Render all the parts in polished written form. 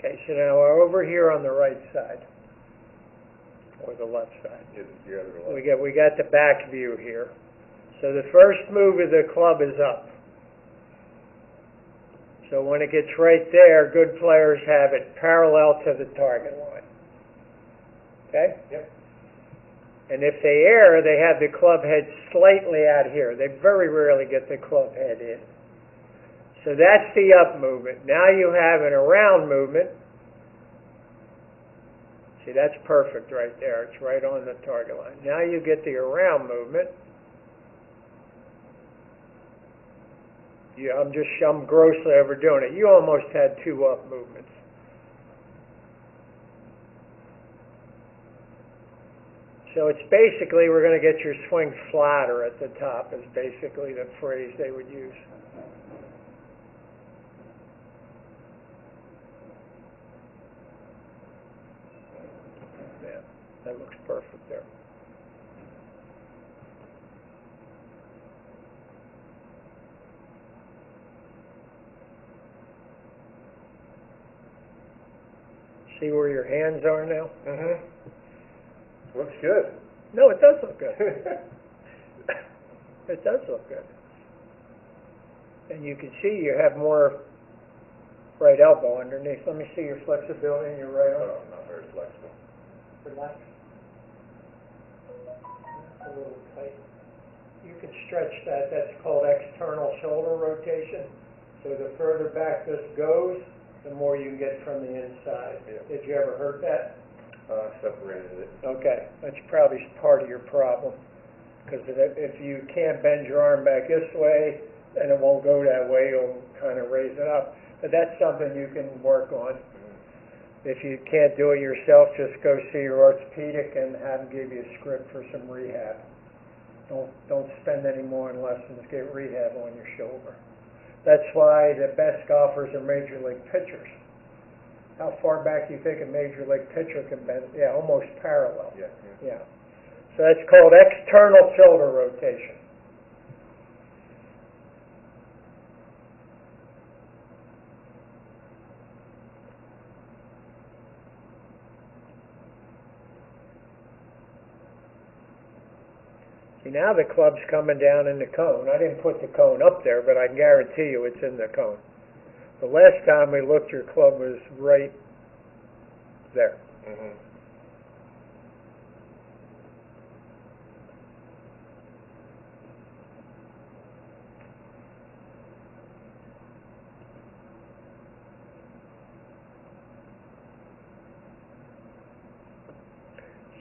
Okay, so now we're over here on the right side, or the left side. We got the back view here. So the first move of the club is up. So when it gets right there, good players have it parallel to the target line. Okay? Yep. And if they err, they have the club head slightly out here. They very rarely get the club head in. So that's the up movement. Now you have an around movement. See, that's perfect right there. It's right on the target line. Now you get the around movement. I'm grossly overdoing it. You almost had two up movements. So it's basically, we're going to get your swing flatter at the top is basically the phrase they would use. Yeah, that looks perfect there. See where your hands are now? Mm-hmm. Looks good. No, it does look good. It does look good. And you can see you have more right elbow underneath. Let me see your flexibility in your right arm. Oh, not very flexible. Relax. That's a little tight. You can stretch that. That's called external shoulder rotation. So the further back this goes, the more you can get from the inside. Yeah. Did you ever hurt that? Separated it. Okay, that's probably part of your problem. Because if you can't bend your arm back this way, then it won't go that way. You'll kind of raise it up. But that's something you can work on. If you can't do it yourself, just go see your orthopedic and have him give you a script for some rehab. Don't spend any more on lessons. Get rehab on your shoulder. That's why the best golfers are major league pitchers. How far back do you think a major league pitcher can bend? Yeah, almost parallel. Yeah. So that's called external shoulder rotation. See, now the club's coming down in the cone. I didn't put the cone up there, but I can guarantee you it's in the cone. The last time we looked, your club was right there. Mm-hmm.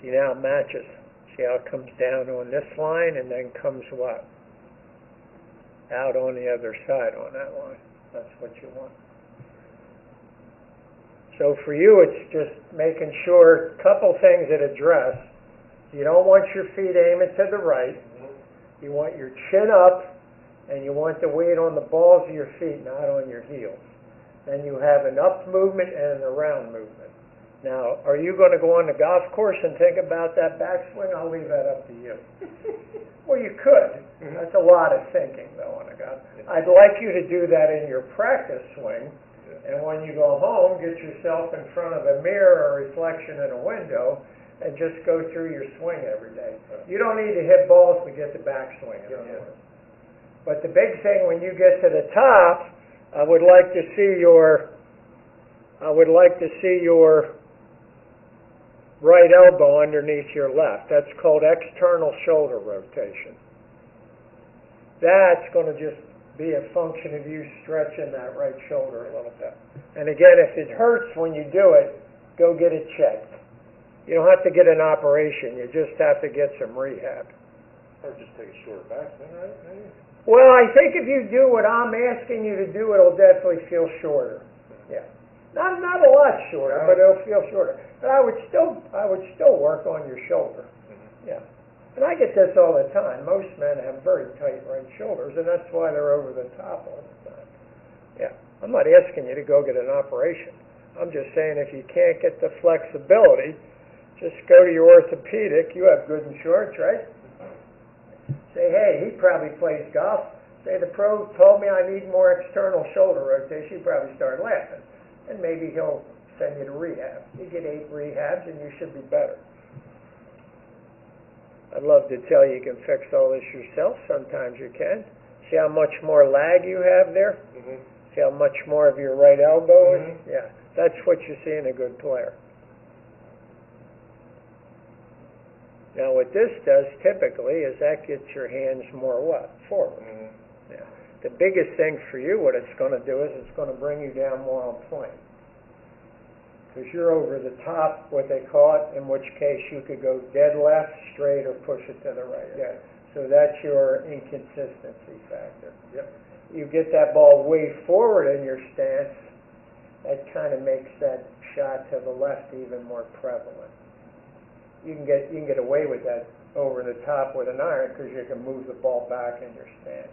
See, now it matches. See how it comes down on this line and then comes what? Out on the other side on that line. That's what you want. So for you, it's just making sure, a couple things that address. You don't want your feet aiming to the right. You want your chin up, and you want the weight on the balls of your feet, not on your heels. Then you have an up movement and an around movement. Now, are you going to go on the golf course and think about that backswing? I'll leave that up to you. Well, you could. That's a lot of thinking, though, on a golf. I'd like you to do that in your practice swing, and when you go home, get yourself in front of a mirror or reflection in a window, and just go through your swing every day. You don't need to hit balls to get the backswing, in other words. But the big thing when you get to the top, I would like to see your right elbow underneath your left. That's called external shoulder rotation. That's going to just be a function of you stretching that right shoulder a little bit. And again, if it hurts when you do it, go get it checked. You don't have to get an operation. You just have to get some rehab. Or just take a shorter backswing, right? Maybe? Well, I think if you do what I'm asking you to do, it'll definitely feel shorter. Yeah. Not a lot shorter, but it'll feel shorter. But I would still work on your shoulder. Yeah. And I get this all the time. Most men have very tight right shoulders, and that's why they're over the top all the time. Yeah. I'm not asking you to go get an operation. I'm just saying if you can't get the flexibility, just go to your orthopedic. You have good insurance, right? Say, hey, he probably plays golf. Say, the pro told me I need more external shoulder rotation. He'd probably start laughing. And maybe he'll send you to rehab. You get 8 rehabs and you should be better. I'd love to tell you can fix all this yourself. Sometimes you can. See how much more lag you have there? Mm-hmm. See how much more of your right elbow is? Mhm. Yeah, that's what you see in a good player. Now what this does typically is that gets your hands more what? Forward. Mm-hmm. Yeah. The biggest thing for you, what it's going to do is it's going to bring you down more on point. Because you're over the top, what they call it, in which case you could go dead left, straight, or push it to the right. Yeah. So that's your inconsistency factor. Yep. You get that ball way forward in your stance, that kind of makes that shot to the left even more prevalent. You can get away with that over the top with an iron because you can move the ball back in your stance.